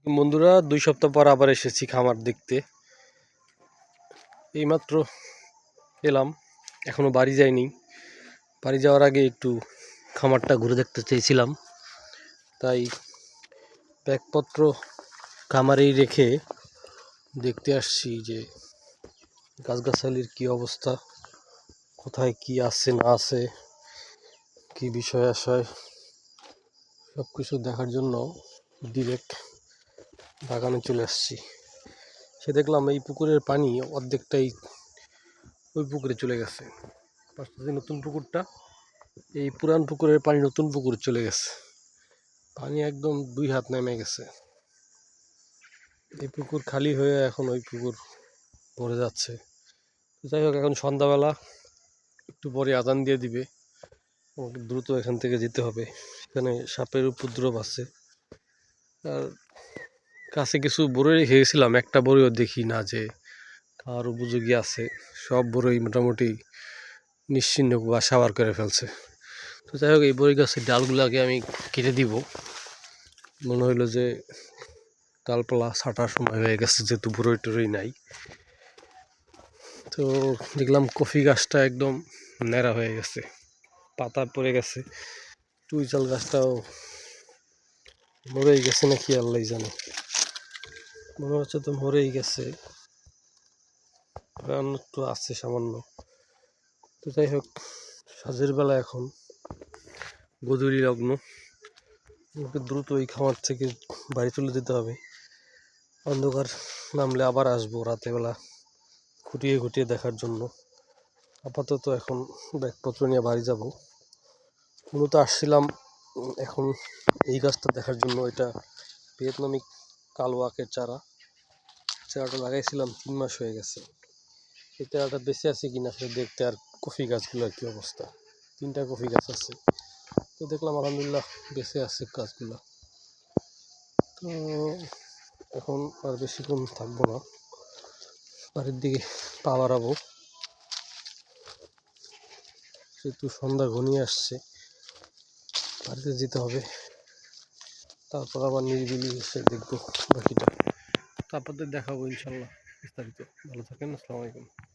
বন্ধুরা 2 সপ্তাহ পর আবার এসেছি খামার দেখতে। এইমাত্র এলাম, এখনো বাড়ি যাইনি। বাড়ি যাওয়ার আগে একটু খামারটা ঘুরে দেখতে চেয়েছিলাম, তাই ব্যাগপত্র খামারেই রেখে দেখতে আসছি যে গাছগাছালির কি অবস্থা, কোথায় কি আছে না আছে, কি বিষয় আশয় সব কিছু দেখার জন্য ডিরেক্ট বাগানে চলে আসছি। সে দেখলাম এই পুকুরের পানি অর্ধেকটাই ওই পুকুরে চলে গেছে। পাশে যে নতুন পুকুরটা, এই পুরান পুকুরের পানি নতুন পুকুরে চলে গেছে। পানি একদম 2 হাত নেমে গেছে। এই পুকুর খালি হয়ে এখন ওই পুকুর ভরে যাচ্ছে। যাই হোক, এখন সন্ধ্যাবেলা, একটু পরে আজান দিয়ে দিবে, আমাকে দ্রুত এখান থেকে যেতে হবে। এখানে সাপের উপদ্রব আছে। আর কাছে কিছু বড়ই রেখে গেছিলাম, একটা বড়ইও দেখি না যে খাওয়ার উপযোগী আছে। সব বড়ই মোটামুটি নিশ্চিহ্ন বা সাবার করে ফেলছে। তো যাই হোক, এই বড়ই গাছের ডালগুলোকে আমি কেটে দিব। মনে হইলো যে ডালপালা ছাটার সময় হয়ে গেছে, যেহেতু বড়ই টড়ই নাই। তো দেখলাম কফি গাছটা একদম ন্যাড়া হয়ে গেছে, পাতা পড়ে গেছে। টুইচাল গাছটাও মরেই গেছে নাকি আল্লাহ জানে, মনে হচ্ছে তো মরেই গেছে, একটু আছে সামান্য। তো যাই হোক, সাঁঝের বেলা এখন গোধূলি লগ্ন, আমাকে দ্রুত এই খামার থেকে বাড়ি চলে যেতে হবে। অন্ধকার নামলে আবার আসবো রাতে বেলা খুঁটিয়ে খুঁটিয়ে দেখার জন্য। আপাতত এখন ব্যাগপত্র নিয়ে বাড়ি যাব। মূলত আসছিলাম এখন এই গাছটা দেখার জন্য। এটা ভিয়েতনামি কালো আখের চারাটা লাগাইছিলাম, 3 মাস হয়ে গেছে। এই চারাটা বেঁচে আছে কিনা সেটা দেখতে, আর কফি গাছগুলোর কি অবস্থা। 3টা কফি গাছ আছে, তো দেখলাম আলহামদুলিল্লাহ বেঁচে আছে গাছগুলো। তো এখন আর বেশিক্ষণ থাকবো না, বাড়ির দিকে পা বাড়াবো, যেহেতু সন্ধ্যা ঘনিয়ে আসছে, বাড়িতে যেতে হবে। তারপর আবার নিরিবিলি এসে দেখবো বাকিটা। তারপর দেখাবো ইনশাল্লাহ বিস্তারিত। ভালো থাকেন, আসসালামু আলাইকুম।